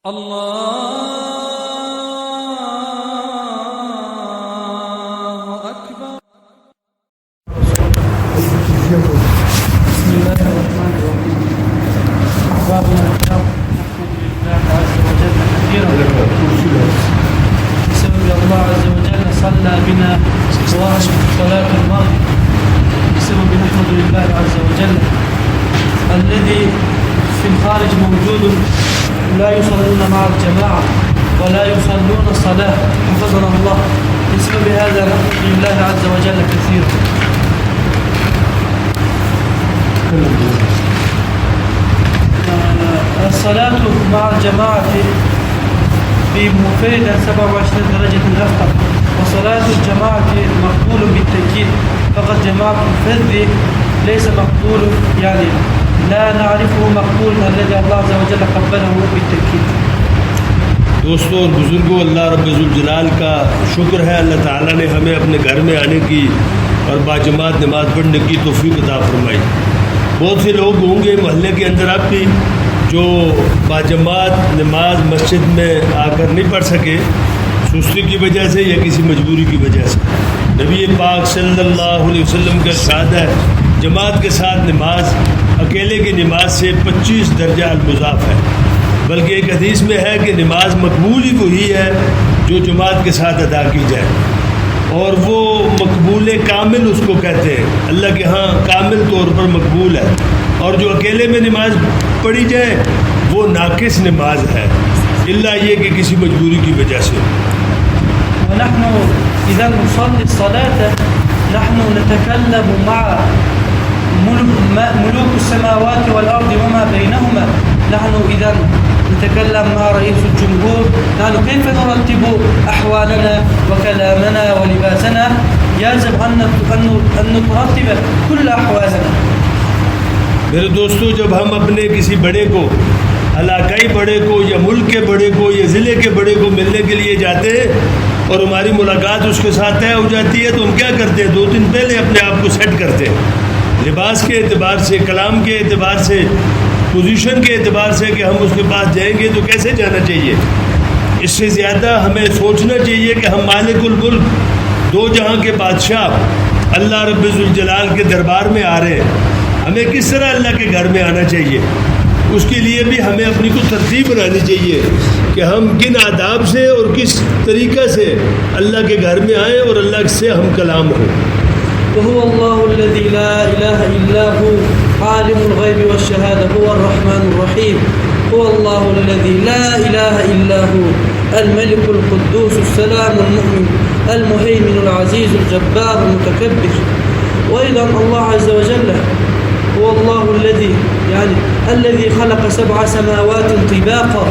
الله أكبر. بسم الله الرحمن الرحيم. أحبابنا الكرام، نحمد لله عز وجل كثيرا بسبب الله عز وجل صلى بنا صلاة المغرب، بسبب نحمد لله عز وجل الذي في الخارج موجود لا يصلون مع الجماعة ولا يصلون الصلاة، حفظنا الله. بسبب هذا نحمد لله عز وجل كثيرا. الصلاة مع الجماعة بمنفردة 27 درجة الأفضل، وصلاة الجماعة مقبول بالتأكيد، فقط جماعة الفرد ليس مقبول، يعني لا نعرفه مقبول الذي الله عز وجل قبله بالتأكيد. दोस्तों और बुज़ुर्गों, अल्लाह रब्बुल जलाल का शुक्र है, अल्लाह ताला ने हमें अपने घर में आने की और बाजमात नमाज़ पढ़ने की तौफ़ीक़ अता फरमाई। बहुत से लोग होंगे मोहल्ले के अंदर आप भी जो बाजमात नमाज मस्जिद में आकर नहीं पढ़ सके, सुस्ती की वजह से या किसी मजबूरी की वजह से। नबी पाक सल्लल्लाहु अलैहि वसल्लम का इरशाद है, जमात के साथ नमाज अकेले की नमाज से 25 दर्जा अल-मुज़ाफ़ है। बल्कि एक हदीस में है कि नमाज मकबूल ही वही है जो जमात के साथ अदा की जाए, और वो मकबूल कामिल उसको कहते हैं। अल्लाह के यहाँ कामिल तौर पर मकबूल है, और जो अकेले में नमाज पढ़ी जाए वो नाकिस नमाज है, इल्ला ये कि किसी मजबूरी की वजह से। ونحن إذا نصلي الصلاة نحن نتكلم مع ملوك السماوات والأرض وما بينهما. نحن إذا نتكلم مع رئيس الجمهور، نحن كيف نرتب أحوالنا وكلامنا ولباسنا، يجب أن نرتب كل أحوالنا. मेरे दोस्तों, जब हम अपने किसी बड़े को, इलाकाई बड़े को या मुल्क के बड़े को या ज़िले के बड़े को मिलने के लिए जाते हैं और हमारी मुलाकात उसके साथ तय हो जाती है, तो हम क्या करते हैं, 2 दिन पहले अपने आप को सेट करते हैं, लिबास के एतबार से, कलाम के एतबार से, पोजीशन के एतबार से कि हम उसके पास जाएंगे तो कैसे जाना चाहिए। इससे ज़्यादा हमें सोचना चाहिए कि हम मालिकुल मुल्क, 2 जहां के बादशाह अल्लाह रब्बुल जलाल के दरबार में आ रहे हैं, हमें किस तरह अल्लाह के घर में आना चाहिए। उसके लिए भी हमें अपनी कुछ तरतीब बनानी चाहिए कि हम किन आदाब से और किस तरीक़ा से अल्लाह के घर में आएँ और अल्लाह से हम कलाम हों। وهو الله الذي لا إله إلا هو عالم الغيب والشهادة هو الرحمن الرحيم. هو الله الذي لا إله إلا هو الملك القدوس السلام المؤمن المهيمن العزيز الجبار المتكبر. وأيضا الله عز وجل هو الله الذي خلق 7 سماوات طباقا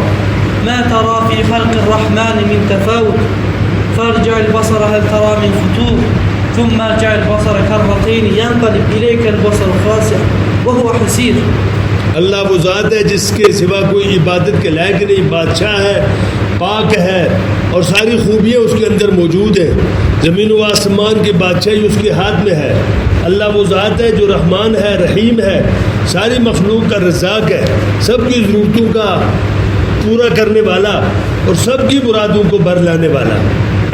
ما ترى في خلق الرحمن من تفاوت فارجع البصر هل ترى من فطور ثم ارجع البصر كرتين ينقلب إليك البصر خاسئا وهو حسير. अल्लाह वो ज़ात है जिसके सिवा कोई इबादत के लायक नहीं, बादशाह है, पाक है, और सारी खूबियाँ उसके अंदर मौजूद हैं। ज़मीन व आसमान की बादशाही उसके हाथ में है। अल्लाह वो ज़ात है जो रहमान है, रहीम है, सारी मखलूक का रज़ाक है, सबकी ज़रूरतों का पूरा करने वाला और सबकी मुरादों को बर लाने वाला।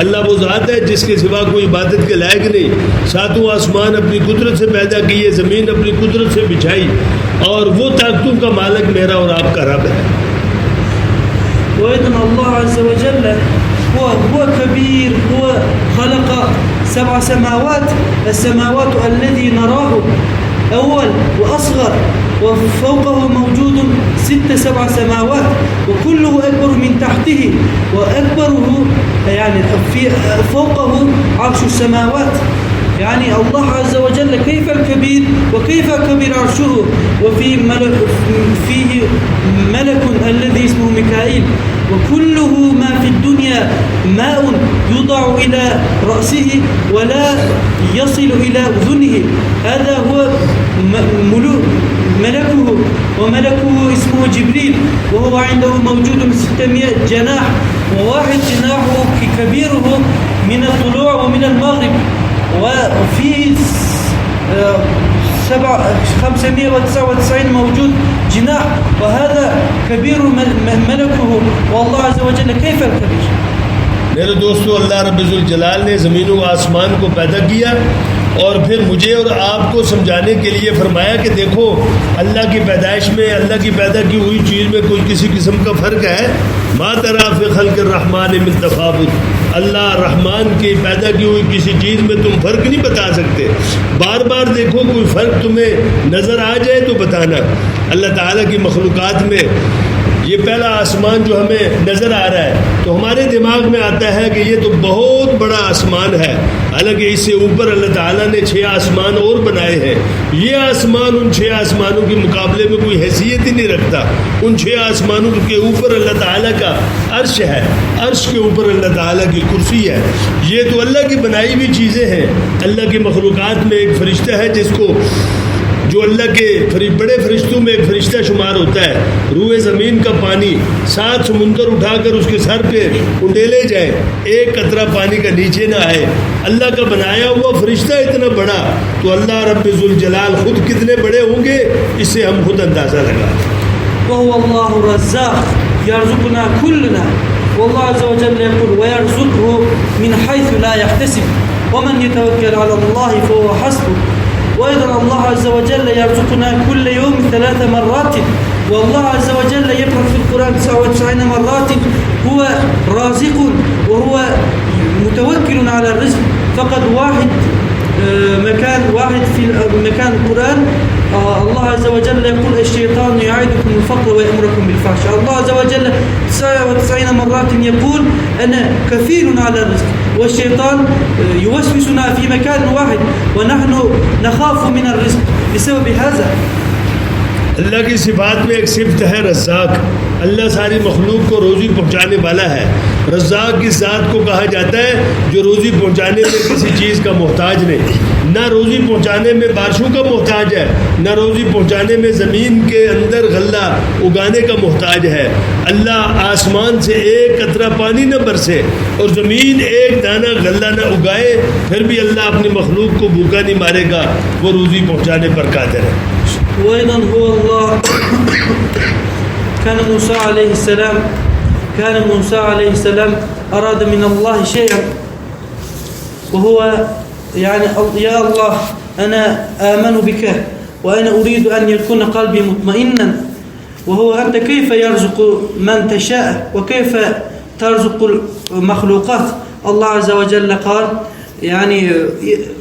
अल्लाह वो ज़ात है जिसके सिवा कोई इबादत के लायक नहीं। 7 आसमान अपनी कुदरत से पैदा किए, ज़मीन अपनी कुदरत से बिछाई, और वो ताकतों का मालिक मेरा और आपका रब है। وأيضا الله عز وجل هو كبير، هو خلق 7 سماوات، السماوات الذي نراه أول وأصغر، وفوقه موجود 6-7 سماوات، وكله أكبر من تحته، وأكبره يعني في فوقه عرش السماوات. يعني الله عز وجل كيف الكبير وكيف كبير عرشه. وفيه ملك الذي اسمه ميكائيل، وكله ما في الدنيا ماء يوضع إلى رأسه ولا يصل إلى أذنه، هذا هو ملكه. وملكه اسمه جبريل، وهو عنده موجود 600 جناح، وواحد جناحه كبيره من الطلوع ومن المغرب، وفيه 599 موجود جناح وهذا كبير ملكه والله عز وجل كيف الكبير. मेरे दोस्तों, अल्लाह रब्बुल जलाल ने ज़मीन व आसमान को पैदा किया और फिर मुझे और आपको समझाने के लिए फरमाया कि देखो, अल्लाह की पैदाइश में, अल्लाह की पैदा की हुई चीज़ में कोई किसी किस्म का फ़र्क है? मा तरा फ़ी ख़ल्क़िर रहमान मिन तफ़ावुत, अल्लाह रहमान की पैदा की हुई किसी चीज़ में तुम फ़र्क नहीं बता सकते। बार बार देखो, कोई फ़र्क तुम्हें नज़र आ जाए तो बताना। अल्लाह ताला की मखलूक़ात में ये पहला आसमान जो हमें नज़र आ रहा है तो हमारे दिमाग में आता है कि ये तो बहुत बड़ा आसमान है, हालांकि इससे ऊपर अल्लाह ताला ने 6 आसमान और बनाए हैं। ये आसमान उन 6 आसमानों के मुकाबले में कोई हैसियत ही नहीं रखता। उन 6 आसमानों के ऊपर अल्लाह ताला का अर्श है, अर्श के ऊपर अल्लाह ताला की कुर्सी है। ये तो अल्लाह की बनाई हुई चीज़ें हैं। अल्लाह की मखलूक़ात में एक फ़रिश्ता है जिसको, जो अल्लाह के बड़े फरिश्तों में एक फरिश्ता शुमार होता है, रूए ज़मीन का पानी 7 समुंदर उठाकर उसके सर पे उंडेले जाए, एक कतरा पानी का नीचे ना आए। अल्लाह का बनाया हुआ फरिश्ता इतना बड़ा, तो अल्लाह रब्बुल जलाल खुद कितने बड़े होंगे, इससे हम खुद अंदाज़ा लगाते हैं। वहुवल्लाहु रज़्ज़ाक़ यर्ज़ुक़ुना कुल्लना वल्लाहु अज़्ज़ा व जल्ल यक़ूल वयर्ज़ुक़हु मिन हैथु ला यहतसिब वमन यतवक्कल अला अल्लाह फहुव हस्बुह وأيضا الله عز وجل يرزقنا كل يوم 3 مرات والله عز وجل يقرأ في القرآن 99 مرات هو رازق وهو متوكل على الرزق. فقد مكان واحد في مكان القرآن الله عز وجل يقول الشيطان يعيدكم الفقر ويأمركم بالفحشاء. الله عز وجل 99 مرات يقول أنا كفيل على الرزق والشيطان يوسوسنا في مكان واحد ونحن نخاف من الرزق بسبب هذا. अल्लाह की सिफात में एक सिफ्त है रज़्ज़ाक़। अल्लाह सारी मखलूक को रोज़ी पहुँचाने वाला है। रज़्ज़ाक़ की ज़ात को कहा जाता है जो रोज़ी पहुँचाने में किसी चीज़ का मोहताज नहीं, ना रोज़ी पहुँचाने में बारिशों का मोहताज है, ना रोज़ी पहुँचाने में ज़मीन के अंदर गल्ला उगाने का मोहताज है। अल्लाह आसमान से एक कतरा पानी न बरसे और ज़मीन एक दाना गल्ला न उगाए, फिर भी अल्लाह अपनी मखलूक को भूखा नहीं मारेगा, वो रोज़ी पहुँचाने पर कादिर है। وأيضا هو الله كان موسى عليه السلام أراد من الله شيئا وهو يعني يا الله أنا آمن بك وأنا أريد أن يكون قلبي مطمئنا وهو أنت كيف يرزق من تشاء وكيف ترزق المخلوقات. الله عز وجل قال يعني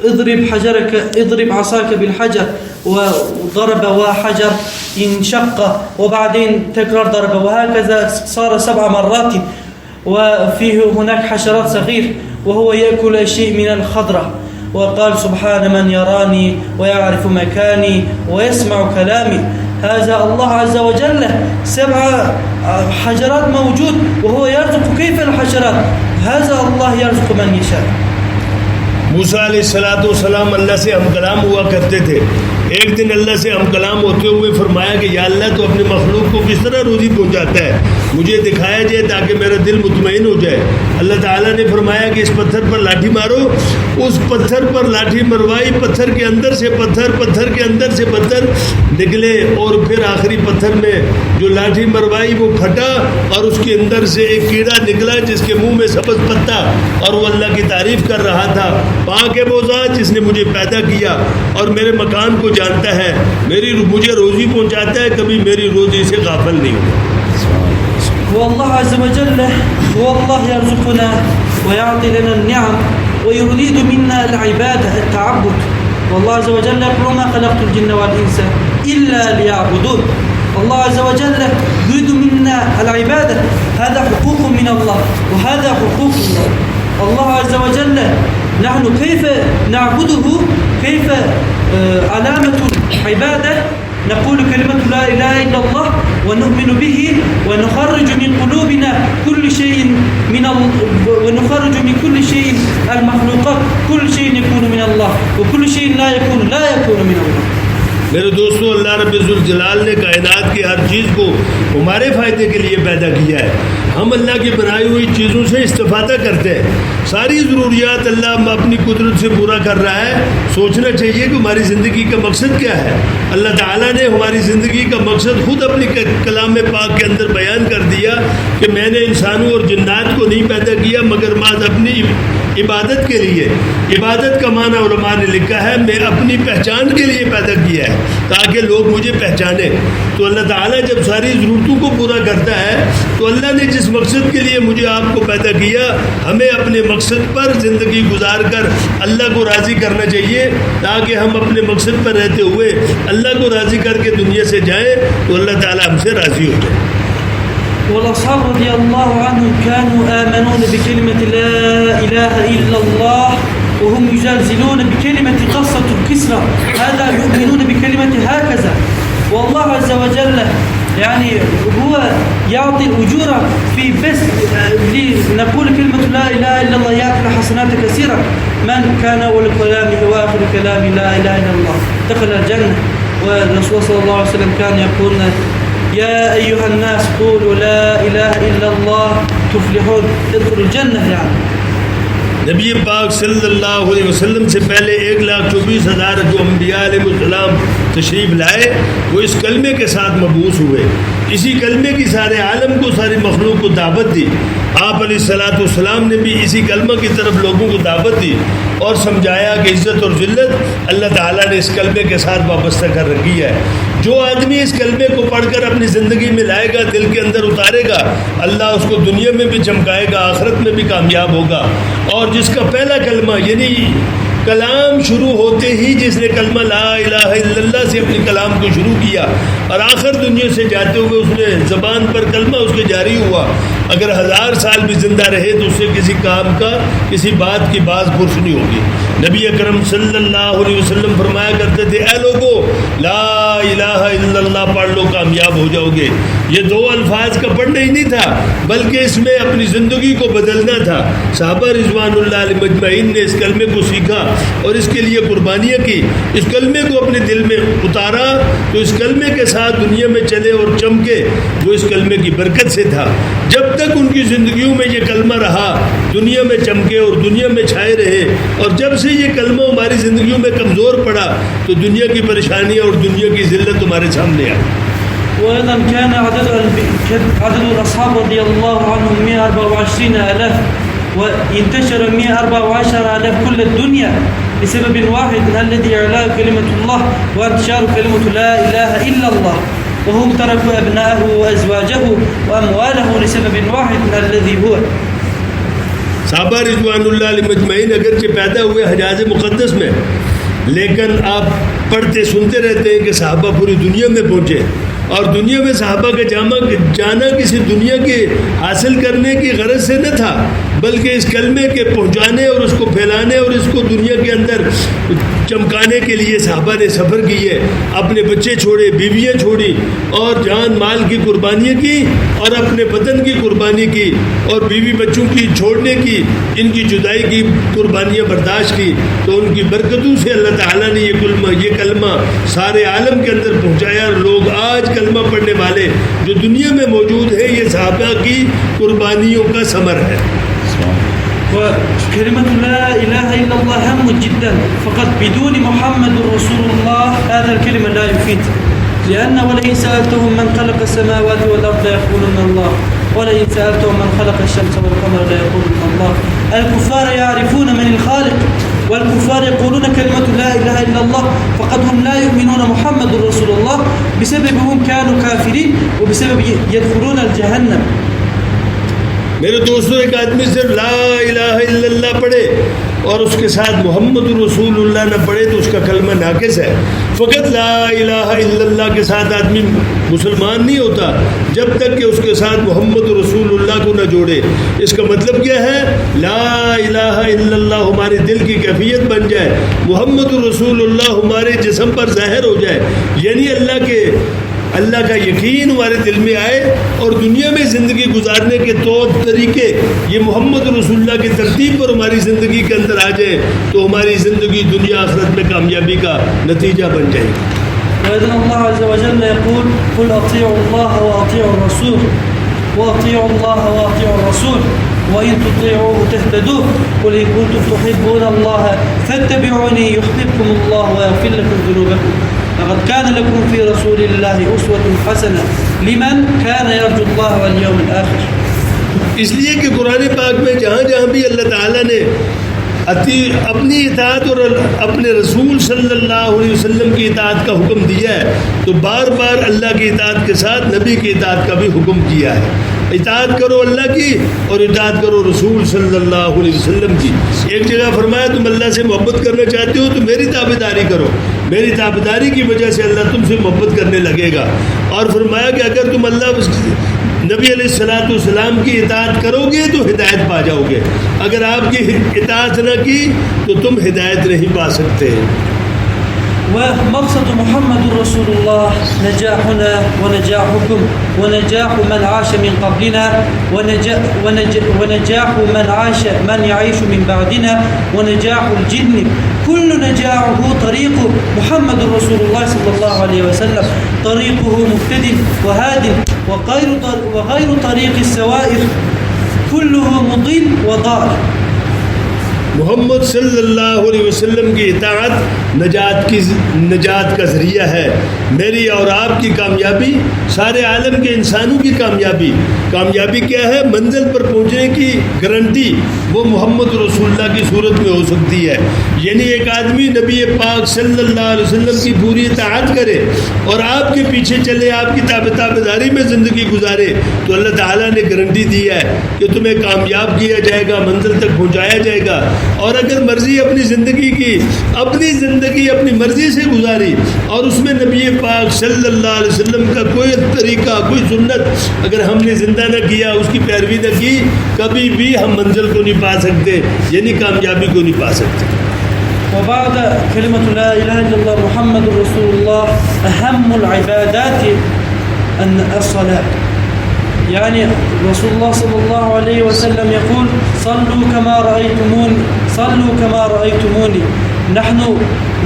اضرب عصاك بالحجر وضرب وحجر انشق وبعدين تكرر ضرب وهكذا صار 7 مرات وفيه هناك حشرات صغير وهو يأكل شيء من الخضرة وقال سبحان من يراني ويعرف مكاني ويسمع كلامي. هذا الله عز وجل 7 حجرات موجود وهو يرزق. كيف الحشرات؟ هذا الله يرزق من يشاء. मूसा अलैहिस्सलाम अल्लाह से हम कलाम हुआ करते थे। एक दिन अल्लाह से हम कलाम होते हुए फरमाया कि या अल्लाह तो अपने मखलूक को किस तरह रोज़ी पहुँचाता है, मुझे दिखाया जाए ताकि मेरा दिल मुतमईन हो जाए। अल्लाह ताला ने फरमाया कि इस पत्थर पर लाठी मारो। उस पत्थर पर लाठी मरवाई, पत्थर के अंदर से पत्थर के अंदर से पत्थर निकले और फिर आखिरी पत्थर में जो लाठी मरवाई वो फटा और उसके अंदर से एक कीड़ा निकला जिसके मुंह में सब्ज़ पत्ता, और वो अल्लाह की तारीफ़ कर रहा था, पाक है वो ज़ात जिसने मुझे पैदा किया और मेरे मकान को जानता है, मुझे रोज़ी पहुँचाता है, कभी मेरी रोज़ी से गाफिल नहीं हुआ। والله عز وجل هو الله يرزقنا ويعطي لنا النعم ويريد منا العبادة التعبد. والله عز وجل يقول ما خلقت الجن والإنس إلا ليعبدون. الله عز وجل يريد منا العبادة، هذا حقوق من الله وهذا حقوق الله. الله عز وجل نحن كيف نعبده، كيف علامة العبادة نقول كلمة لا إله إلا الله ونؤمن به ونخرج من قلوبنا كل شيء ونخرج من كل شيء المخلوقات، كل شيء يكون من الله وكل شيء لا يكون من الله. मेरे दोस्तों, अल्लाह रब्बुल जलाल ने कायनात की हर चीज़ को हमारे फ़ायदे के लिए पैदा किया है। हम अल्लाह की बनाई हुई चीज़ों से इस्तेफादा करते हैं। सारी ज़रूरियात अल्लाह अपनी कुदरत से पूरा कर रहा है। सोचना चाहिए कि हमारी ज़िंदगी का मकसद क्या है। अल्लाह ताला ने हमारी ज़िंदगी का मकसद खुद अपनी कलाम पाक के अंदर बयान कर दिया कि मैंने इंसानों और जिन्नात को नहीं पैदा किया मगर माज़ अपनी इबादत के लिए। इबादत का माना उलमा ने लिखा है मैं अपनी पहचान के लिए पैदा किया है ताकि लोग मुझे पहचाने। तो अल्लाह ताला जब सारी ज़रूरतों को पूरा करता है तो अल्लाह ने जिस मकसद के लिए मुझे आपको पैदा किया, हमें अपने मकसद पर ज़िंदगी गुजार कर अल्लाह को राज़ी करना चाहिए ताकि हम अपने मकसद पर रहते हुए अल्लाह को राज़ी करके दुनिया से जाएँ तो अल्लाह ताला हमसे राज़ी हो जाए। والأصحاب رضي الله عنهم كانوا آمنون بكلمة لا إله إلا الله وهم يزلزلون بكلمة قصة الكسرى، هذا يؤمنون بكلمة هكذا. والله عز وجل يعني هو يعطي الأجور في بس لنقول كلمة لا إله إلا الله يأكل حسنات كثيرة. من كان أول كلامه وآخر كلامه لا إله إلا الله دخل الجنة. والرسول صلى الله عليه وسلم كان يقول يا أيها الناس قولوا لا إله إلا الله تفلحون ادخلوا الجنة. يعني नबी पाक सल्लल्लाहु अलैहि वसल्लम से पहले 1,24,000 जो अम्बिया अलैहिस्सलाम तशरीफ़ लाए वो इस कलमे के साथ मबूस हुए। इसी कलमे की सारे आलम को, सारी मखलूक को दावत दी। आप अलैहिस्सलाम ने भी इसी कलमा की तरफ लोगों को दावत दी और समझाया कि इज़्ज़त और ज़िल्लत अल्लाह ताला ने इस कलमे के साथ वाबस्ता कर रखी है। जो आदमी इस कलमे को पढ़कर अपनी ज़िंदगी में लाएगा, दिल के अंदर उतारेगा, अल्लाह उसको दुनिया में भी चमकाएगा, आखिरत में भी कामयाब होगा। और जिसका पहला कलमा यानी कलाम शुरू होते ही जिसने कलमा ला इलाहा इल्लल्लाह से अपने कलाम को शुरू किया और आखिर दुनिया से जाते हुए उसने ज़बान पर कलमा उसके जारी हुआ, अगर 1000 साल भी ज़िंदा रहे तो उससे किसी काम का, किसी बात की बात पुरुष नहीं होगी। नबी अकरम सल्लल्लाहु अलैहि वसल्लम फरमाया करते थे, ऐ लोगो ला इलाहा इल्लल्लाह पढ़ लो, कामयाब हो जाओगे। ये 2 अल्फाज का पढ़ना ही नहीं था बल्कि इसमें अपनी ज़िंदगी को बदलना था। सहाबा रिज़वानुल्लाह अलैहिम अजमईन ने इस कलमे को सीखा और इसके लिए कुर्बानियाँ की, इस कलमे को अपने दिल में उतारा तो इस कलमे के साथ दुनिया में चले और चमके। वो इस कलमे की बरकत से था। जब तक उनकी ज़िंदगियों में ये कलमा रहा दुनिया में चमके और दुनिया में छाए रहे, और जब से ये कलमा हमारी ज़िंदगियों में कमज़ोर पड़ा तो दुनिया की परेशानियाँ और दुनिया की ज़िल्लत तुम्हारे सामने आई। وأيضا كان عدد الأصحاب رضي الله عنهم 124,000 وانتشر 114,000 كل الدنيا لسبب واحد الذي إعلاء كلمة الله وانتشار كلمة لا إله إلا الله. وهم تركوا أبناءه وأزواجه وأمواله لسبب واحد الذي هو सहाबा रिज़वानुल्लाह अलैहिम अजमईन अगरचे पैदा हुए हजाज मुक़द्दस में, लेकिन आप पढ़ते सुनते रहते हैं कि सहाबा पूरी दुनिया में पहुँचे और दुनिया में सहाबा का जाना किसी दुनिया के हासिल करने की गरज से न था बल्कि इस कलमे के पहुँचाने और उसको फैलाने और इसको दुनिया के अंदर चमकाने के लिए सहाबा ने सफ़र किए। अपने बच्चे छोड़े, बीवियाँ छोड़ी और जान माल की कुर्बानियाँ की और अपने वतन की कुर्बानी की और बीवी बच्चों की छोड़ने की, इनकी जुदाई की कुर्बानियाँ बर्दाश्त की। तो उनकी बरकतों से अल्लाह ताला ने ये कलमा सारे आलम के अंदर पहुँचाया और लोग आज कलमा पढ़ने वाले जो दुनिया में मौजूद है ये सहाबा की कुर्बानियों का समर है। وكلمة لا إله إلا الله هم جدا، فقط بدون محمد رسول الله هذا الكلمة لا يفيد. لأن ولئن سألتهم من خلق السماوات والأرض يقولون الله ولئن سألتهم من خلق الشمس والقمر لا يقولون الله. الكفار يعرفون من الخالق والكفار يقولون كلمة لا إله إلا الله فقد هم لا يؤمنون محمد رسول الله بسببهم كانوا كافرين وبسبب يدخلون الجهنم. मेरे दोस्तों, एक आदमी सिर्फ ला इलाहा इल्लल्लाह पढ़े और उसके साथ मोहम्मद रसूलुल्लाह न पढ़े तो उसका कलमा नाकिस है। फ़कत ला इलाहा इल्लल्लाह के साथ आदमी मुसलमान नहीं होता जब तक कि उसके साथ मोहम्मद रसूलुल्लाह को न जोड़े। इसका मतलब क्या है? ला इलाहा इल्लल्लाह हमारे दिल की कैफियत बन जाए, मोहम्मद रसूलुल्लाह हमारे जिस्म पर ज़ाहिर हो जाए, यानी अल्लाह का यकीन हमारे दिल में आए और दुनिया में ज़िंदगी गुजारने के तौर तरीके ये मोहम्मद रसूलुल्लाह की तरतीब पर हमारी ज़िंदगी के अंदर आ जाए तो हमारी ज़िंदगी दुनिया आखिरत में कामयाबी का नतीजा बन जाएगी। وإذن الله عز وجل يقول قل أطيعوا الله وأطيعوا الرسول وأطيعوا الله وأطيعوا الرسول وإن تطيعوه تهتدوا قل إن كنتم تحبون الله فاتبعوني يحببكم الله ويغفر لكم ذنوبكم لقد كان لكم في رسول الله أسوة حسنة لمن كان يرجو الله واليوم الآخر. इसलिए कि कुरान पाक में जहाँ जहाँ भी अल्लाह ताला ने अपनी इताअत और अपने रसूल सल्लल्लाहु अलैहि वसल्लम की इताअत का हुक्म दिया है तो बार बार अल्लाह की इताअत के साथ नबी की इताअत का भी हुक्म किया है। इताअत करो अल्लाह की और इताअत करो रसूल सल्लल्लाहु अलैहि वसल्लम की। एक जगह फरमाया तुम अल्लाह से मोहब्बत करना चाहते हो तो मेरी ताबेदारी करो, मेरी ताबेदारी की वजह से अल्लाह तुमसे मोहब्बत करने लगेगा। और फरमाया कि अगर तुम अल्लाह नबी अलैहिस्सलाम की इताअत करोगे तो हिदायत पा जाओगे, अगर आपकी इताअत न की तो तुम हिदायत नहीं पा सकते। ومقصد محمد رسول الله نجاحنا ونجاحكم ونجاح من عاش من قبلنا ونجاح من يعيش من بعدنا ونجاح الجن كل نجاحه طريق محمد رسول الله صلى الله عليه وسلم طريقه مهتد وهاد وغير طريق السوائر كله مضل وضال। मोहम्मद सल्लल्लाहु अलैहि वसल्लम की इताअत नजात का ज़रिया है। मेरी और आपकी कामयाबी, सारे आलम के इंसानों की कामयाबी क्या है? मंजिल पर पहुंचने की गारंटी वो मोहम्मद रसूलुल्लाह की सूरत में हो सकती है। यानी एक आदमी नबी पाक सल्लल्लाहु अलैहि वसल्लम की पूरी इताअत करे और आपके पीछे चले, आपकी ताबेदारी में ज़िंदगी गुजारे तो अल्लाह ताला ने गारंटी दी है कि तुम्हें कामयाब किया जाएगा, मंजिल तक पहुँचाया जाएगा। और अगर मर्जी अपनी ज़िंदगी अपनी मर्जी से गुजारी और उसमें नबी पाक सल्लल्लाहु अलैहि वसल्लम का कोई तरीका, कोई सुन्नत अगर हमने ज़िंदा न किया, उसकी पैरवी न की, कभी भी हम मंजिल को नहीं पा सकते, यानी कामयाबी को नहीं पा सकते। وبعد كلمة لا إله إلا الله محمد رسول الله أهم العبادات الصلاة. يعني رسول الله صلى الله عليه وسلم يقول صلوا كما رأيتموني نحن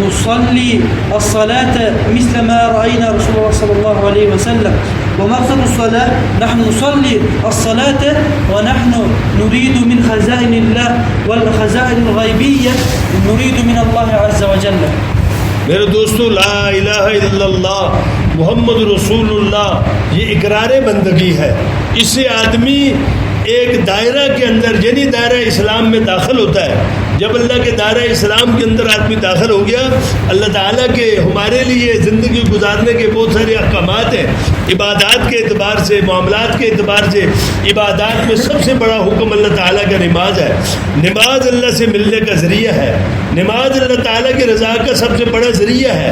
نصلي الصلاة مثل ما رأينا رسول الله صلى الله عليه وسلم. ومقصد الصلاة نحن نصلي الصلاة ونحن نريد من خزائن الله والخزائن الغيبية نريد من الله عز وجل. मेरे दोस्तों, ला इलाहा इल्लल्लाह मोहम्मद रसूलुल्लाह ये इकरार बंदगी है। इससे आदमी एक दायरा के अंदर, यानी दायरा इस्लाम में दाखिल होता है। जब अल्लाह के दायरा इस्लाम के अंदर आदमी दाखिल हो गया, अल्लाह ताला के हमारे लिए ज़िंदगी गुजारने के बहुत सारे अहकामात हैं। इबादत के एतबार से, मामलात के एतबार से, इबादत में सबसे बड़ा हुक्म अल्लाह ताला का नमाज है। नमाज अल्लाह से मिलने का ज़रिया है, नमाज अल्लाह ताला की रज़ा का सबसे बड़ा ज़रिया है।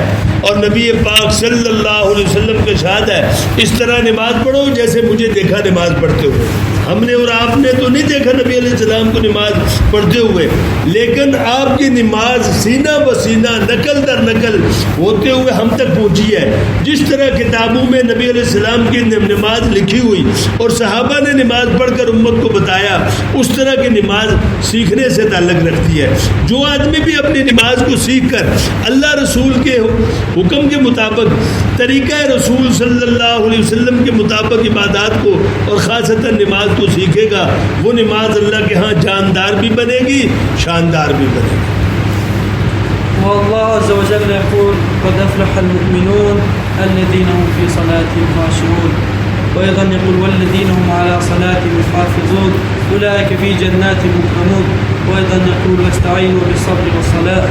और नबी पाक सल्लल्लाहु अलैहि वसल्लम के साथ है, इस तरह नमाज पढ़ो जैसे मुझे देखा नमाज पढ़ते हुए। हमने और आपने तो नहीं देखा नबी अलैहिस्सलाम को नमाज पढ़ते हुए, लेकिन आपकी नमाज सीना ब सीना, नकल दर नकल होते हुए हम तक पहुंची है। जिस तरह किताबों में नबी अलैहिस्सलाम की नमाज लिखी हुई और सहाबा ने नमाज पढ़कर उम्मत को बताया, उस तरह की नमाज सीखने से ताल्लुक़ रखती है। जो आदमी भी अपनी नमाज को सीख कर अल्लाह रसूल के हुक्म के मुताबिक, तरीक़ा रसूल सल्लल्लाहु अलैहि वसल्लम के मुताबिक इबादत को और ख़ासतन नमाज को सीखेगा, वो नमाज अल्लाह के यहाँ जानदार भी बनेगी, शानदार भी बनेगी। والله عز وجل يقول قد أفلح المؤمنون الذين هم في صلاتهم خاشعون وأيضا يقول والذين هم على صلاتهم يحافظون أولئك في جنات مكرمون وأيضا يقول واستعينوا بالصبر والصلاة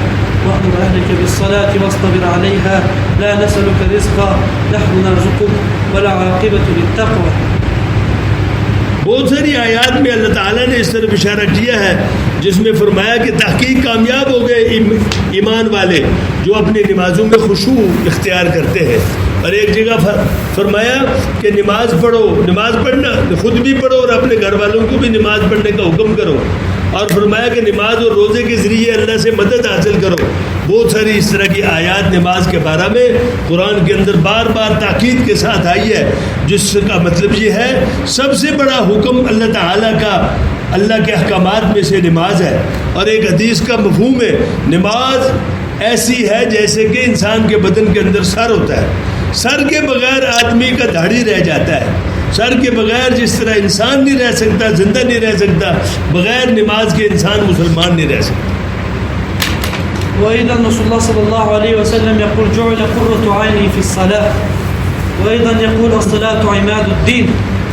وأمر أهلك بالصلاة واصطبر عليها لا نسألك رزقا نحن نرزقك والعاقبة للتقوى. बहुत सारी आयत में अल्लाह ताला ने इस तरफ इशारा किया है जिसमें फरमाया कि तहकीक कामयाब हो गए ईमान वाले जो अपनी नमाज़ों में खुशू इख्तियार करते हैं। और एक जगह फरमाया कि नमाज पढ़ो, नमाज पढ़ना खुद भी पढ़ो और अपने घर वालों को भी नमाज पढ़ने का हुक्म करो। और फरमाया कि नमाज और रोज़े के ज़रिए अल्लाह से मदद हासिल करो। बहुत सारी इस तरह की आयत नमाज के बारे में कुरान के अंदर बार बार ताकीद के साथ आई है, जिसका मतलब ये है सबसे बड़ा हुक्म अल्लाह ताला का, अल्लाह के अहकामात में से नमाज है। और एक हदीस का मफहूम है, नमाज ऐसी है जैसे कि इंसान के बदन के अंदर सर होता है। सर के बगैर आदमी का दाढ़ी रह जाता है। सर के बगैर जिस तरह इंसान नहीं रह सकता, जिंदा नहीं रह सकता, बगैर नमाज के इंसान मुसलमान नहीं रह सकता। وأيضا رسول الله صلى الله عليه وسلم يقول جعل قرة عيني في الصلاة. وأيضا يقول الصلاة عماد الدين.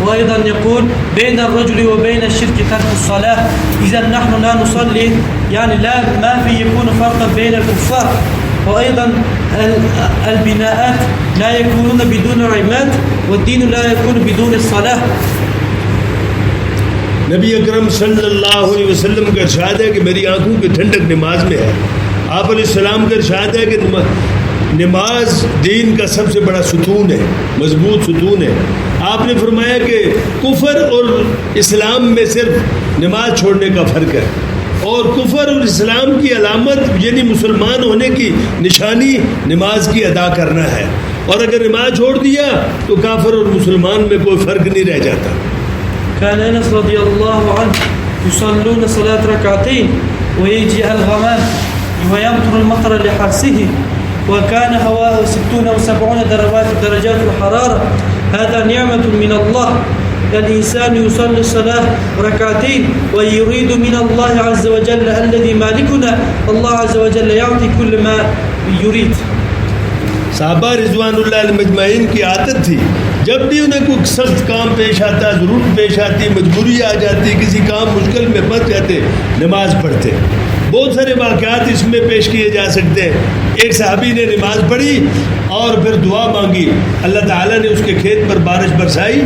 وأيضا يقول بين الرجل وبين الشرك ترك الصلاة. إذا نحن لا نصلي يعني ما في يكون فرقا بين الكفار. وأيضا البناءات لا يكونون بدون عماد والدين لا يكون بدون الصلاة. नबी अकरम सल्लल्लाहु अलैहि वसल्लम का इरशाद है कि मेरी आंखों की ठंडक नमाज में है। आप अलैहिस्सलाम का इरशाद है कि नमाज दीन का सबसे बड़ा सुतून है, मजबूत सुतून है। आपने फरमाया कि कुफर और इस्लाम में सिर्फ नमाज छोड़ने का फ़र्क है, और कुफर और इस्लाम की अलामत यानी मुसलमान होने की निशानी नमाज की अदा करना है। और अगर नमाज छोड़ दिया तो काफिर और मुसलमान में कोई फ़र्क नहीं रह जाता। كان أنس رضي الله عنه يصلون صلاة ركعتين ويجي الغمام ويمطر المطر لحرسه وكان هواء 60 أو 70 درجات الحرارة. هذا نعمة من الله. الإنسان يصلي الصلاة ركعتين ويريد من الله عز وجل الذي مالكنا الله عز وجل يعطي كل ما يريد. साहबा रिज़वानुल्लाह अलैहिम की आदत थी, जब भी उन्हें कोई सख्त काम पेश आता, ज़रूरत पेश आती, मजबूरी आ जाती, किसी काम मुश्किल में फंस जाते, नमाज पढ़ते। बहुत सारे वाक़यात इसमें पेश किए जा सकते हैं। एक सहाबी ने नमाज पढ़ी और फिर दुआ मांगी, अल्लाह ताला ने उसके खेत पर बारिश बरसाई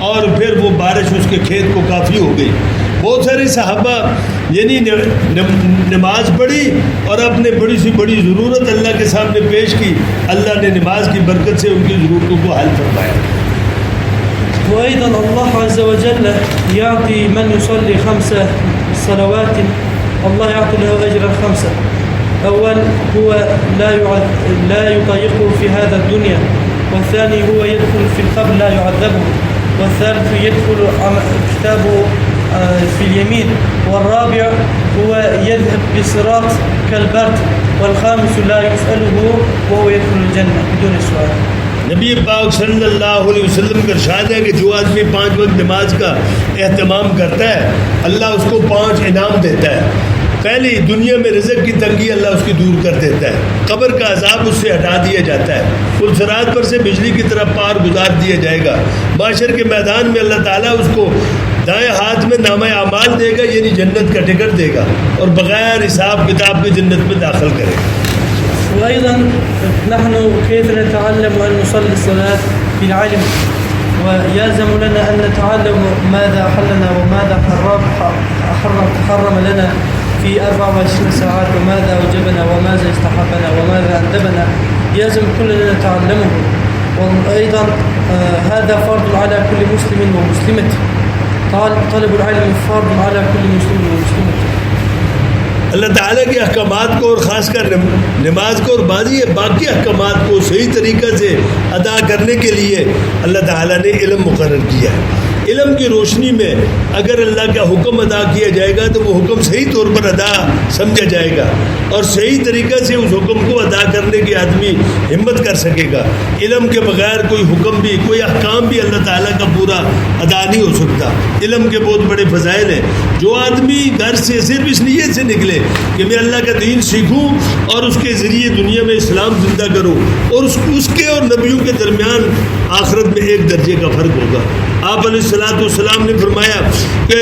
और फिर वो बारिश उसके खेत को काफ़ी हो गई। बहुत सारे सहाबा यानी नमाज पढ़ी और अपने बड़ी सी बड़ी ज़रूरत अल्लाह के सामने पेश की, अल्लाह ने नमाज की बरकत से उनकी ज़रूरतों को हल फरमाया। وأيضا الله عز وجل يعطي من يصلي 5 صلوات الله يعطي له أجر 5. أول هو لا يضيقه في هذا الدنيا، والثاني هو يدخل في القبر لا يعذبه، والثالث يدخل كتابه في اليمين، والرابع هو يذهب بصراط كالبرد، والخامس لا يسأله وهو يدخل الجنة بدون سؤال. नबी पाक सल्लल्लाहु अलैहि वसल्लम का इरशाद है कि जो आदमी 5 वक्त नमाज का एहतमाम करता है, अल्लाह उसको 5 इनाम देता है। पहली, दुनिया में रिज़्क़ की तंगी अल्लाह उसकी दूर कर देता है, कब्र का अज़ाब उससे हटा दिया जाता है, पुल सिरात पर से बिजली की तरफ पार गुजार दिया जाएगा। माशर के मैदान में अल्लाह ताला उसको दाएं हाथ में नामा आमाल देगा यानी जन्नत का टिकट देगा और बग़ैर हिसाब किताब के जन्नत में दाखिल करेगा। وأيضا نحن كيف نتعلم أن نصلي الصلاة بالعلم، ويلزم لنا أن نتعلم ماذا أحلنا وماذا حرم لنا في 24 ساعات، وماذا أوجبنا وماذا استحبنا وماذا أندبنا، يلزم كلنا نتعلمه. وأيضا هذا فرض على كل مسلم ومسلمة. طلب العلم فرض على كل مسلم ومسلمة. अल्लाह ताला के अहकामात को और ख़ासकर नमाज को और बाकी अहकामात को सही तरीक़े से अदा करने के लिए अल्लाह ताला ने इल्म मुकर्रर किया है। इल्म की रोशनी में अगर अल्लाह का हुक्म अदा किया जाएगा तो वो हुक्म सही तौर पर अदा समझा जाएगा और सही तरीक़े से उस हुक्म को अदा करने की आदमी हिम्मत कर सकेगा। इल्म के बगैर कोई हुक्म भी, कोई अहकाम भी अल्लाह ताला का पूरा अदा नहीं हो सकता। इल्म के बहुत बड़े फ़ज़ाइल हैं। जो आदमी घर से सिर्फ इस नीयत से निकले कि मैं अल्लाह का दीन सीखूँ और उसके ज़रिए दुनिया में इस्लाम ज़िंदा करूँ, और उसके और नबियों के दरमियान आखिरत में एक दर्जे का फ़र्क होगा। आप अलैहिस्सलाम ने फरमाया कि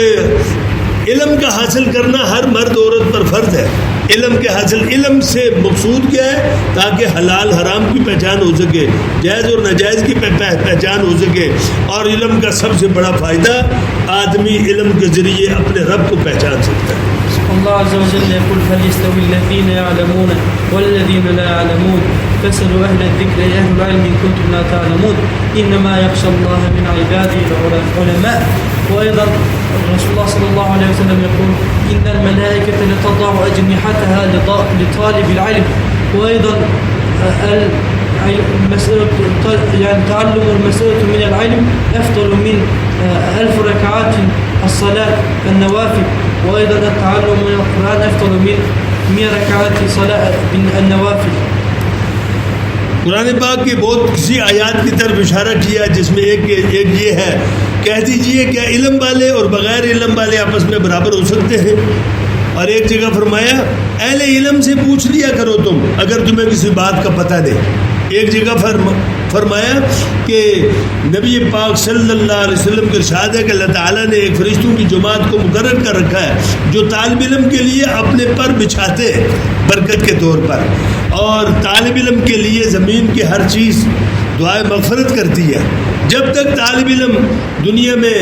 इल्म का हासिल करना हर मर्द औरत पर फ़र्ज़ है। इल्म से मकसूद क्या है? ताकि हलाल हराम की पहचान हो सके, जायज़ और नाजायज़ की पहचान हो सके। और इल्म का सबसे बड़ा फ़ायदा आदमी इल्म के ज़रिए अपने रब को पहचान सकता है। الله عز وجل يقول هل يستوي الذين يعلمون والذين لا يعلمون فاسألوا أهل الذكر أهل العلم إن كنتم لا تعلمون إنما يخشى الله من عباده العلماء. وأيضا رسول الله صلى الله عليه وسلم يقول إن الملائكة لتضع أجنحتها لطالب العلم. وأيضا يعني تعلم المسألة من العلم أفضل من 1000 ركعات الصلاة النوافل. وأيضا التعلم من القرآن أفضل من 100 ركعات صلاة النوافل. कुरान पाक की बहुत किसी आयत की तरफ इशारा किया जिसमें एक ये है, कह दीजिए क्या इल्म वाले और बग़ैर इल्म वाले आपस में बराबर हो सकते हैं? और एक जगह फरमाया अहले इल्म से पूछ लिया करो तुम अगर तुम्हें किसी बात का पता नहीं। एक जगह फरमाया कि नबी पाक सल्लल्लाहु अलैहि वसल्लम के इरशाद है कि अल्लाह ताला ने एक फरिश्तों की जमात को मुकर्रर कर रखा है जो तालिब इल्म के लिए अपने पर बिछाते हैं बरकत के तौर पर, और तालिब इल्म के लिए ज़मीन की हर चीज़ दुआए मग़फ़िरत करती है। जब तक तालिब इल्म दुनिया में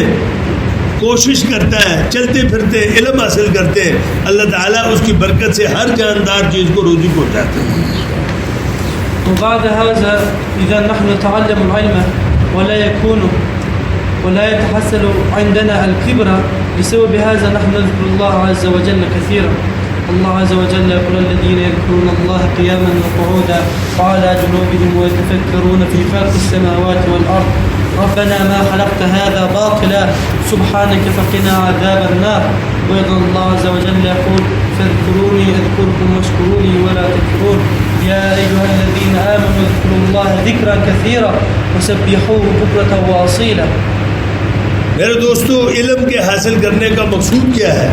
कोशिश करता है, चलते फिरते इल्म हासिल करते हैं, अल्लाह ताला उसकी बरकत से हर जानदार चीज़ को रोज़ी पहुँचाते हैं। وبعد هذا إذا نحن نتعلم العلم ولا يتحصل عندنا الكبر بسبب هذا نحن نذكر الله عز وجل كثيرا. الله عز وجل يقول الذين يذكرون الله قياما وقعودا وعلى جنوبهم ويتفكرون في خلق السماوات والأرض ربنا ما خلقت هذا باطلا سبحانك فقنا عذاب النار. وأيضا الله عز وجل يقول فاذكروني أذكركم واشكروا لي ولا تكفرون يا أيها الذين آمنوا اذكروا الله ذكرا كثيرا وسبحوه بكرة وأصيلا. मेरे दोस्तों, इल्म के हासिल करने का मकसूद क्या है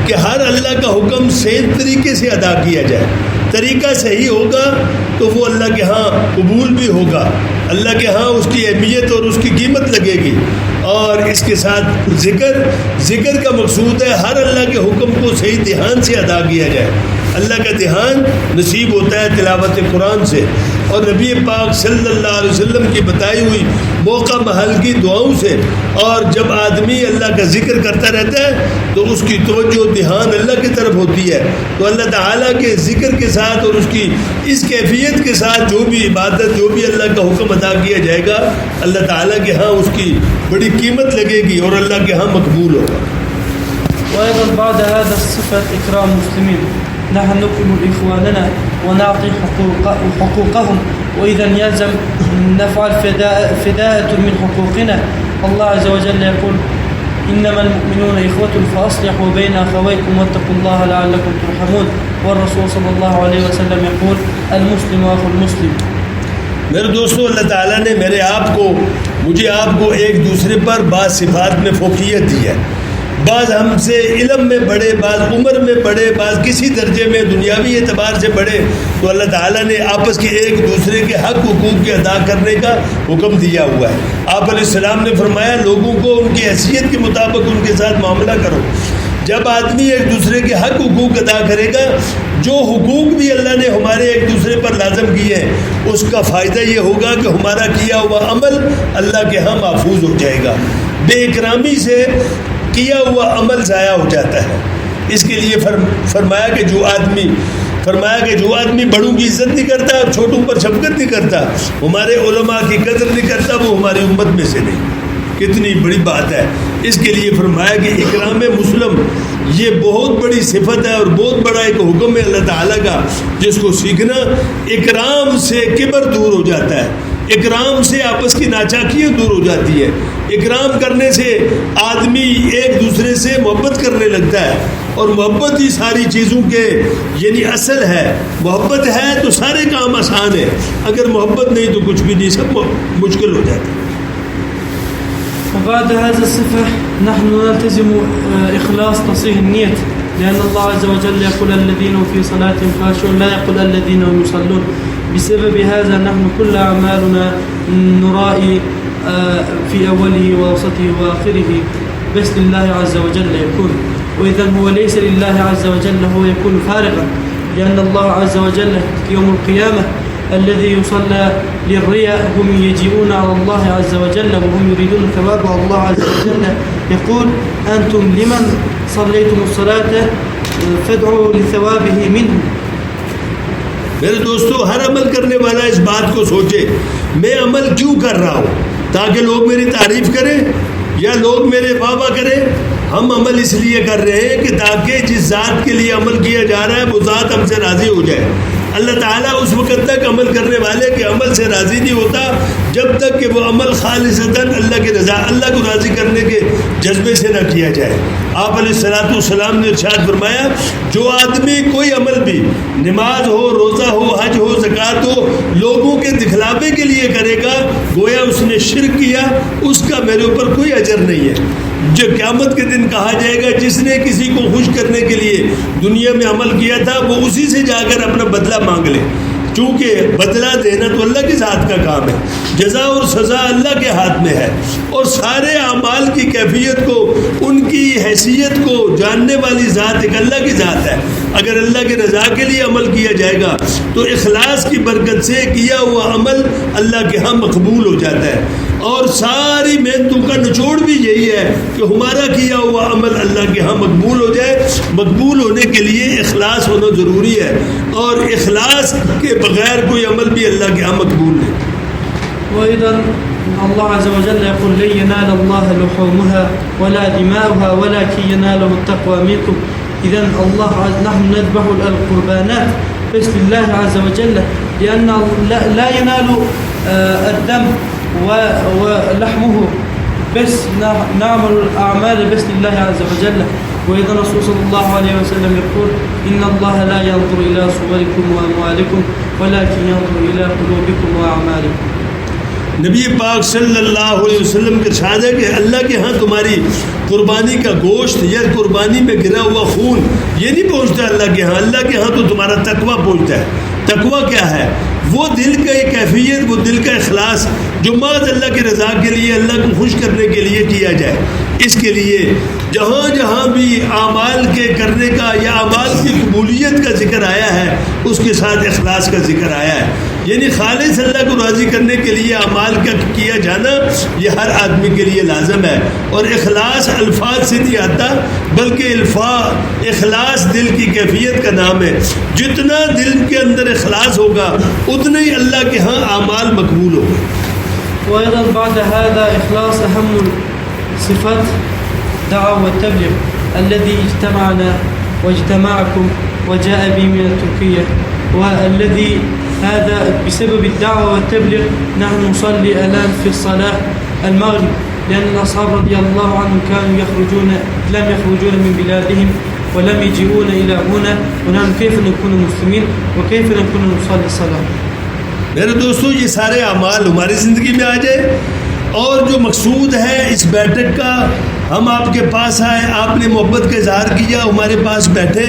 कि हर अल्लाह का हुक्म सही तरीके से अदा किया जाए। तरीका सही होगा तो वो अल्लाह के यहाँ कबूल भी होगा, अल्लाह के यहाँ उसकी अहमियत और उसकी कीमत लगेगी। और इसके साथ ज़िक्र का मकसूद है हर अल्लाह के हुक्म को सही ध्यान से अदा किया जाए। अल्लाह का ध्यान नसीब होता है तिलावत कुरान से और नबी पाक सल्लल्लाहु अलैहि वसल्लम की बताई हुई मौका महल की दुआओं से। और जब आदमी अल्लाह का जिक्र करता रहता है तो उसकी तवज्जो ध्यान अल्लाह की तरफ होती है, तो अल्लाह ताला के जिक्र के साथ और उसकी इस कैफियत के साथ जो भी इबादत जो भी अल्लाह का हुक्म अदा किया जाएगा अल्लाह ताला के यहाँ उसकी बड़ी कीमत लगेगी और अल्लाह के यहाँ मकबूल होगा। وأيضا بعد هذا الصفة إكرام المسلمين نحن نكرم إخواننا ونعطي حقوقهم وإذا يلزم نفعل فداءة من حقوقنا. الله عز وجل يقول إنما المؤمنون إخوة فأصلحوا بين أخويكم واتقوا الله لعلكم ترحمون. والرسول صلى الله عليه وسلم يقول المسلم أخو المسلم. मेरे दोस्तों, अल्लाह ताला ने मुझे आपको एक दूसरे पर बाज़ सिफ़ात में फ़ौक़ियत दी है। बाज़ हमसे इल्म में बड़े, बाज़ उम्र में बड़े, बाज़ किसी दर्जे में दुनियावी एतबार से बड़े, तो अल्लाह ताला ने आपस के एक दूसरे के हक़ हुकूक़ के अदा करने का हुक्म दिया हुआ है। आप अलैहिस्सलाम ने फरमाया लोगों को उनकी हैसियत के मुताबिक उनके साथ मामला करो। जब आदमी एक दूसरे के हक़ हुकूक़ अदा करेगा, जो हुकूक़ भी अल्लाह ने हमारे एक दूसरे पर लाजम किए हैं उसका फ़ायदा ये होगा कि हमारा किया हुआ अमल अल्लाह के यहाँ महफूज हो जाएगा। बेइकरामी से किया हुआ अमल ज़ाया हो जाता है। इसके लिए फरमाया कि जो आदमी बड़ों की इज़्ज़त नहीं करता और छोटों पर शफ़क़त नहीं करता, हमारे उलमा की कदर नहीं करता, वो हमारी उम्मत में से नहीं। कितनी बड़ी बात है। इसके लिए फरमाया कि इकराम मुस्लिम ये बहुत बड़ी सिफत है और बहुत बड़ा एक हुक्म है अल्लाह ताला का, जिसको सीखना। इकराम से किबर दूर हो जाता है, इकराम से आपस की नाचाकियाँ दूर हो जाती है। इकराम करने से आदमी एक दूसरे से मोहब्बत करने लगता है और मोहब्बत ही सारी चीज़ों के यानी असल है। मोहब्बत है तो सारे काम आसान है, अगर मोहब्बत नहीं तो कुछ भी नहीं, सब मुश्किल हो जाता है। وبعد هذا الصفة نحن نلتزم إخلاص تصحيح النية، لأن الله عز وجل يقول الذين في صلاتهم خاشعون لا يقول الذين هم يصلون. بسبب هذا نحن كل أعمالنا نرائي في أوله ووسطه وآخره بس لله عز وجل يكون، وإذا هو ليس لله عز وجل هو يكون فارغا، لأن الله عز وجل يوم القيامة الذي يصلى للرياء هم يجيئون على الله عز وجل وهم يريدون ثواب الله عز وجل يقول أنتم لمن صليتم الصلاة فادعوا لثوابه منه. मेरे दोस्तों, हर अमल करने वाला इस बात को सोचे मैं अमल क्यों कर रहा हूँ, ताकि लोग मेरी तारीफ़ करें या लोग मेरे वाह करें। हम अमल इसलिए कर रहे हैं कि ताकि जिस ज़ात के लिए अमल किया जा रहा है वो ज़ात हमसे राज़ी हो जाए। अल्लाह ताला उस वक़्त तक अमल करने वाले के अमल से राज़ी नहीं होता जब तक कि वो अमल खालिसतन अल्लाह की रज़ा, अल्लाह को राज़ी करने के जज्बे से न किया जाए। आप अलैहिस्सलाम ने इरशाद फरमाया, जो आदमी कोई अमल भी, नमाज हो, रोज़ा हो, हज हो, ज़कात हो, लोगों के दिखलावे के लिए करेगा, गोया उसने शिर्क किया, उसका मेरे ऊपर कोई अजर नहीं है। जो क़यामत के दिन कहा जाएगा, जिसने किसी को खुश करने के लिए दुनिया में अमल किया था वो उसी से जाकर अपना बदला मांग ले, क्योंकि बदला देना तो अल्लाह की ज़ात का काम है, जज़ा और सज़ा अल्लाह के हाथ में है। और सारे अमाल की कैफियत को, उनकी हैसियत को जानने वाली ज़ात एक अल्लाह की ज़ात है। अगर अल्लाह की रज़ा के लिए अमल किया जाएगा तो इखलास की बरकत से किया हुआ अमल अल्लाह के यहाँ मकबूल हो जाता है। और सारी मेहनतों का निचोड़ भी यही है कि हमारा किया हुआ अमल अल्लाह के यहाँ मकबूल हो जाए। मकबूल होने के लिए इखलास होना ज़रूरी है, और इखलास के बग़ैर कोई अमल भी अल्लाह के यहाँ मकबूल नहीं। अल्लाह अज़्ज़ा व जल्ल यक़ूल लन यनाल अल्लाह लुहूमुहा वला दिमाउहा वलाकिन यनालुहु अत-तक़वा मिनकुम। इज़न अल्लाह नहनु नज़बहु अल-क़ुरबानात बिस्मिल्लाह अज़्ज़ा व जल्ल लिअन्न ला यनालु अद-दम ولحمه بس نعمل الأعمال بسم الله عز وجل। وإذا الرسول صلى الله عليه وسلم يقول إن الله لا ينظر إلى صوركم وأموالكم ولكن ينظر إلى قلوبكم وأعمالكم। नबी पाक सल्लल्लाहु अलैहि वसल्लम के इरशाद है कि अल्लाह के यहाँ तुम्हारी कुर्बानी का गोश्त या कुर्बानी में गिरा हुआ खून ये नहीं पहुँचता अल्लाह के यहाँ। अल्लाह के यहाँ तो तुम्हारा तकवा पहुँचता है। तकवा क्या है? वो दिल का एक कैफियत, वो दिल का इखलास जो महज अल्लाह की रज़ा के लिए, अल्लाह को खुश करने के लिए किया जाए। इसके लिए जहाँ जहाँ भी आमाल के करने का या आमाल की कबूलियत का जिक्र आया है उसके साथ इखलास का जिक्र आया है। यानी खालिस अल्लाह को राज़ी करने के लिए आमाल का किया जाना ये हर आदमी के लिए लाजम है। और इखलास अल्फाज से नहीं आता, बल्कि इखलास दिल की कैफियत का नाम है। जितना दिल के अंदर इखलास होगा उतना ही अल्लाह के यहाँ आमाल मकबूल होगा। وأيضا بعد هذا إخلاص أهم صفات دعوة والتبليغ الذي اجتمعنا واجتمعكم وجاء به من تركيا، والذي هذا بسبب الدعوة والتبليغ نحن نصلي الآن في الصلاة المغرب، لأن الأصحاب رضي الله عنهم كانوا لم يخرجون من بلادهم ولم يجيئون إلى هنا، ونحن كيف نكون مسلمين وكيف نكون نصلي الصلاة। मेरे दोस्तों, ये सारे अमाल हमारी ज़िंदगी में आ जाए। और जो मकसूद है इस बैठक का, हम आपके पास आए, आपने मोहब्बत का इजहार किया, हमारे पास बैठे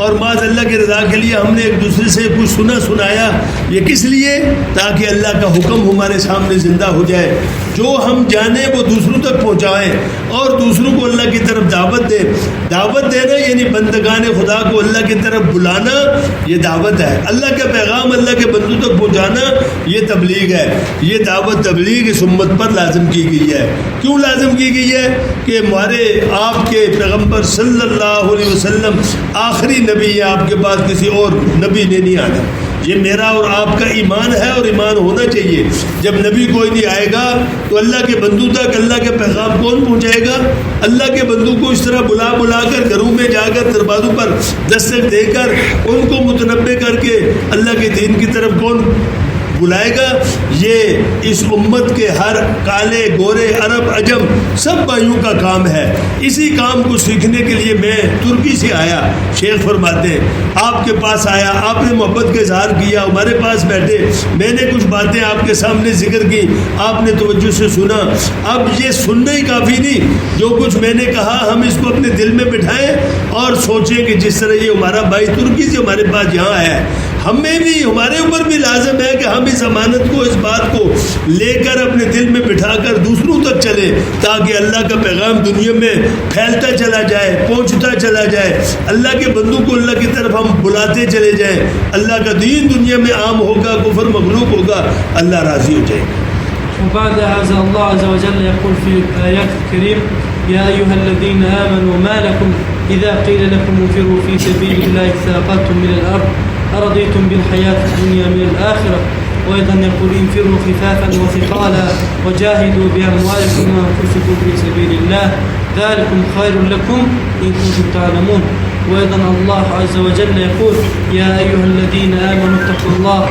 और माज़ अल्लाह की रज़ा के लिए हमने एक दूसरे से कुछ सुनाया। ये किस लिए? ताकि अल्लाह का हुक्म हमारे सामने ज़िंदा हो जाए, जो हम जाने वो दूसरों तक पहुँचाएँ और दूसरों को अल्लाह की तरफ दावत दें। दावत देना यानी बंदगान खुदा को अल्लाह की तरफ बुलाना, ये दावत है। अल्लाह का पैगाम अल्लाह के बंदों तक पहुँचाना ये तबलीग है। ये दावत तबलीग इस उम्मत पर लाजम की गई है। क्यों लाजम की गई है? कि हमारे आपके पैगम्बर सल्लल्लाहु अलैहि वसल्लम आखिरी नबी है, आपके पास किसी और नबी ने नहीं आना। ये मेरा और आपका ईमान है और ईमान होना चाहिए। जब नबी कोई नहीं आएगा तो अल्लाह के बंदों तक अल्लाह के पैगाम कौन पहुँचाएगा? अल्लाह के बंदों को इस तरह बुला कर घरों में जाकर दरवाज़ों पर दस्तक देकर उनको मुतनब्बे करके अल्लाह के दीन की तरफ कौन बुलाएगा? ये इस उम्मत के हर काले गोरे अरब अजम सब भाइयों का काम है। इसी काम को सीखने के लिए मैं तुर्की से आया। शेख फरमाते हैं आपके पास आया, आपने मोहब्बत का इजहार किया, हमारे पास बैठे, मैंने कुछ बातें आपके सामने जिक्र की, आपने तवज्जो से सुना। अब ये सुनना ही काफ़ी नहीं, जो कुछ मैंने कहा हम इसको अपने दिल में बिठाएं और सोचें कि जिस तरह ये हमारा भाई तुर्की से हमारे पास यहाँ आया है, हमें भी, हमारे ऊपर भी लाजम है कि हम इस अमानत को, इस बात को लेकर अपने दिल में बिठाकर दूसरों तक चले, ताकि अल्लाह का पैगाम दुनिया में फैलता चला जाए, पहुंचता चला जाए। अल्लाह के बंदों को अल्लाह की तरफ हम बुलाते चले जाएं। अल्लाह का दीन दुनिया में आम होगा, कुफर मगलूब होगा, अल्लाह राज़ी हो जाएगा। وبعد هذا الله عز وجل يقول في آيات الكريم يا أيها الذين آمنوا ما لكم إذا قيل لكم انفروا في سبيل الله ثاقلتم من الأرض أرضيتم بالحياة الدنيا من الآخرة. وأيضا يقول انفروا خفافا وثقالا وجاهدوا بأموالكم وأنفسكم في سبيل الله ذلكم خير لكم إن كنتم تعلمون. وأيضا الله عز وجل يقول يا أيها الذين آمنوا اتقوا الله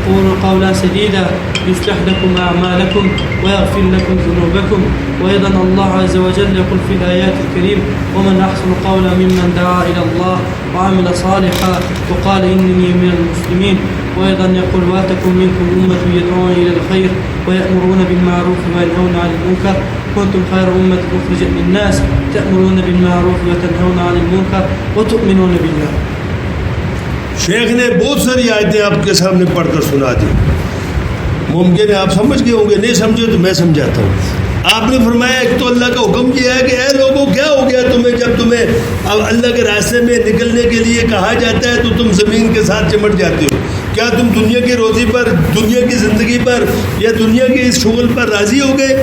وقولوا قولا سديدا يصلح لكم أعمالكم ويغفر لكم ذنوبكم. وأيضا الله عز وجل يقول في الآيات الكريم ومن أحسن قولا ممن دعا إلى الله وعمل صالحا وقال إنني من المسلمين. وأيضا يقول وتكن منكم أمة يدعون إلى الخير ويأمرون بالمعروف وينهون عن المنكر كنتم خير أمة أخرجت للناس تأمرون بالمعروف وتنهون عن المنكر وتؤمنون بالله. शेख ने बहुत सारी आयतें आपके सामने पढ़कर सुना दी। मुमकिन है आप समझ गए होंगे, नहीं समझे तो मैं समझाता हूँ। आपने फरमाया एक तो अल्लाह का हुक्म किया है कि ऐ लोगों क्या हो गया तुम्हें, जब तुम्हें अब अल्लाह के रास्ते में निकलने के लिए कहा जाता है तो तुम ज़मीन के साथ चिमट जाते हो। क्या तुम दुनिया की रोज़ी पर, दुनिया की ज़िंदगी पर या दुनिया के इस शुगल पर राज़ी हो गए?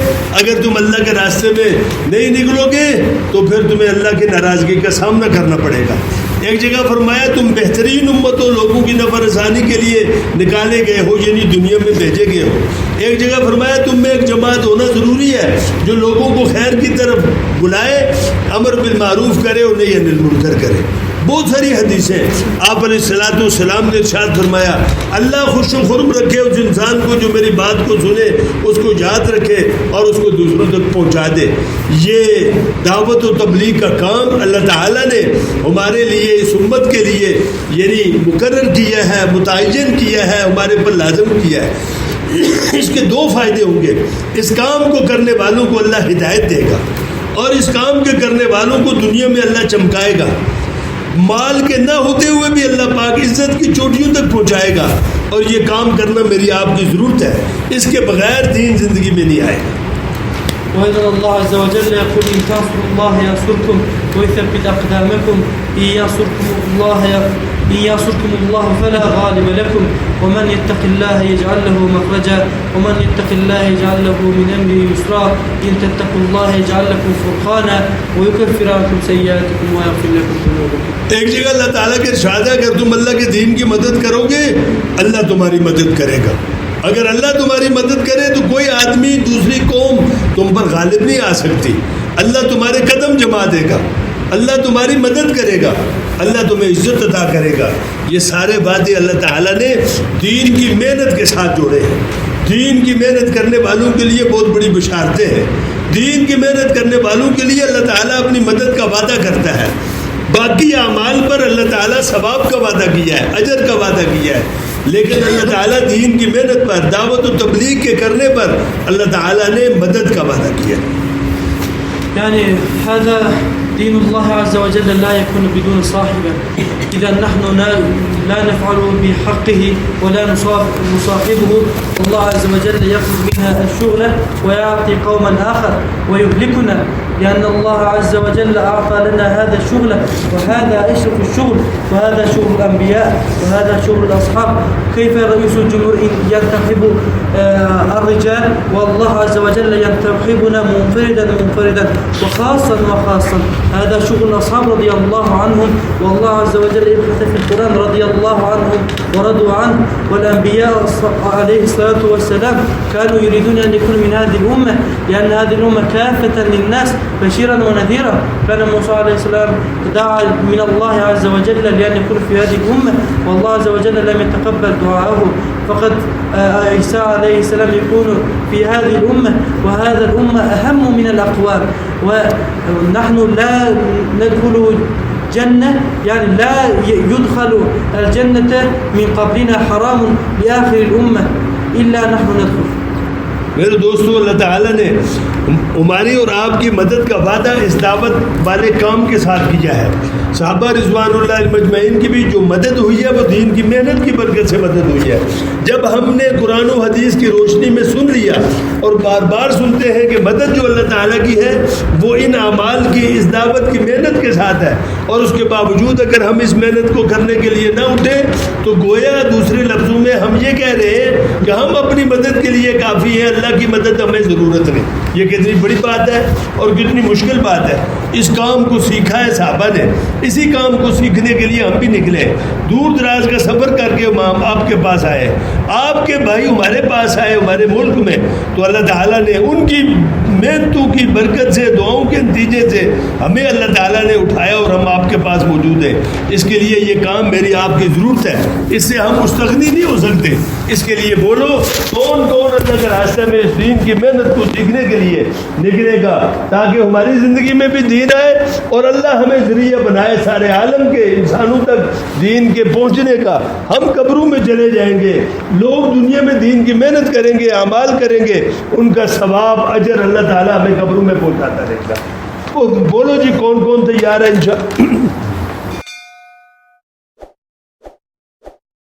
अगर तुम अल्लाह के रास्ते में नहीं निकलोगे तो फिर तुम्हें अल्लाह की नाराज़गी का सामना करना पड़ेगा। एक जगह फरमाया तुम बेहतरीन उम्मत हो, लोगों की नफ़रसानी के लिए निकाले गए हो, यानी दुनिया में भेजे गए हो। एक जगह फरमाया तुम में एक जमात होना ज़रूरी है जो लोगों को खैर की तरफ बुलाए, अमर बिल मारूफ करे और नहीं अनिल मुनकर करे। बहुत सारी हदीसें आप अलैहिस्सलाम ने इरशाद फरमाया अल्लाह खुश खुर्म रखे उस इंसान को जो मेरी बात को सुने, उसको याद रखे और उसको दूसरों तक पहुंचा दे। ये दावत और तबलीग का काम अल्लाह ताला ने हमारे लिए, इस उम्मत के लिए यानी मुकर्रर किया है, मुतय्यन किया है, हमारे पर लाज़िम किया है। इसके दो फ़ायदे होंगे। इस काम को करने वालों को अल्लाह हिदायत देगा और इस काम के करने वालों को दुनिया में अल्लाह चमकाएगा। माल के ना होते हुए भी अल्लाह पाक इज्जत की चोटियों तक पहुंचाएगा। और ये काम करना मेरी आपकी ज़रूरत है, इसके बगैर दीन ज़िंदगी में नहीं आएगा। وأيضا الله عز وجل يقول إن تنصروا الله ينصركم ويثبت أقدامكم إن ينصركم الله فلا غالب لكم ومن يتق الله يجعل له مخرجا ومن يتق الله يجعل له من أمره يسرا إن تتقوا الله يجعل لكم فرقانا ويكفر عنكم سيئاتكم ويغفر لكم ذنوبكم. एक जगह अल्लाह ताला के इरशाद है अगर तुम अल्लाह के दीन की मदद करोगे अल्लाह तुम्हारी मदद करेगा। अगर अल्लाह तुम्हारी मदद करे तो कोई आदमी, दूसरी कौम तुम पर गालिब नहीं आ सकती। अल्लाह तुम्हारे कदम जमा देगा, अल्लाह तुम्हारी मदद करेगा, अल्लाह तुम्हें इज्जत अता करेगा। ये सारे वादे अल्लाह ताला ने दीन की मेहनत के साथ जोड़े हैं। दीन की मेहनत करने वालों के लिए बहुत बड़ी बशारतें हैं। दीन की मेहनत करने वालों के लिए अल्लाह ताला अपनी मदद का वादा करता है। बाकी अमाल पर अल्लाह ताला सवाब का वादा किया है, अजर का वादा किया है। लेकिन अल्लाह ताला दीन की मेहनत पर, दावत और तबलीग के करने पर अल्लाह ताला ने मदद का वादा किया। يعني هذا دين الله عز وجل لا يكون بدون صاحبه. إذا نحن لا نفعل بحقه ولا نصاحبه الله عز وجل يأخذ منها الشغل ويعطي قوما آخر ويهلكنا، لأن الله عز وجل أعطى لنا هذا الشغل وهذا أشرف الشغل وهذا شغل الأنبياء وهذا شغل الأصحاب. كيف رئيس الجمهور ينتخب الرجال والله عز وجل ينتخبنا منفردا وخاصا هذا شغل الأصحاب رضي الله عنهم. والله عز وجل يبحث في القرآن رضي الله عنهم ورضوا عنه. والأنبياء عليه الصلاة والسلام كانوا يريدون أن يكونوا من هذه الأمة لأن هذه الأمة كافة للناس بشيرا ونذيرا. كان موسى عليه السلام دعا من الله عز وجل لأن يكون في هذه الأمة والله عز وجل لم يتقبل دعاءه، فقد عيسى عليه السلام يكون في هذه الأمة وهذا الأمة أهم من الأقوام. ونحن لا ندخل جنة يعني لا يدخل الجنة من قبلنا حرام لآخر الأمة إلا نحن ندخل. मेरे दोस्तों, अल्लाह ताला ने हमारी और आपकी मदद का वादा इस दावत वाले काम के साथ किया है। सहाबा रिज़वानुल्लाह अजमईन की भी जो मदद हुई है वो दीन की मेहनत की बरकत से मदद हुई है। जब हमने कुरान और हदीस की रोशनी में सुन लिया और बार बार सुनते हैं कि मदद जो अल्लाह ताला की है वो इन अमाल की, इस दावत की मेहनत के साथ है, और उसके बावजूद अगर हम इस मेहनत को करने के लिए ना उठे तो गोया दूसरे लफ्ज़ों में हम ये कह रहे हैं कि हम अपनी मदद के लिए काफ़ी हैं, अल्लाह की मदद हमें ज़रूरत नहीं। ये कितनी बड़ी बात है और कितनी मुश्किल बात है। इस काम को सीखा है साहबा ने, इसी काम को सीखने के लिए हम भी निकले, दूर दराज का सफ़र करके हम आपके पास आए, आपके भाई हमारे पास आए, हमारे मुल्क में, तो अल्लाह ताला ने उनकी मेहनतों की बरकत से, दुआओं के नतीजे से हमें अल्लाह ताला ने उठाया और हम आपके पास मौजूद हैं। इसके लिए ये काम मेरी आपकी ज़रूरत है, इससे हम मुस्तगनी नहीं हो सकते। इसके लिए बोलो कौन कौन अल्लाह के रास्ते में इस दीन की मेहनत को सीखने के लिए निकलेगा, ताकि हमारी ज़िंदगी में भी दीन आए और अल्लाह हमें ज़रिया बनाए सारे आलम के इंसानों तक दीन के पहुँचने का। हम कब्रों में चले जाएंगे, लोग दुनिया में दीन की मेहनत करेंगे, अमाल करेंगे, उनका सवाब अजर अल्लाह ताला हमें कब्रों में पहुँचाता रहेगा। बोलो जी कौन कौन तैयार है इंशाअल्लाह।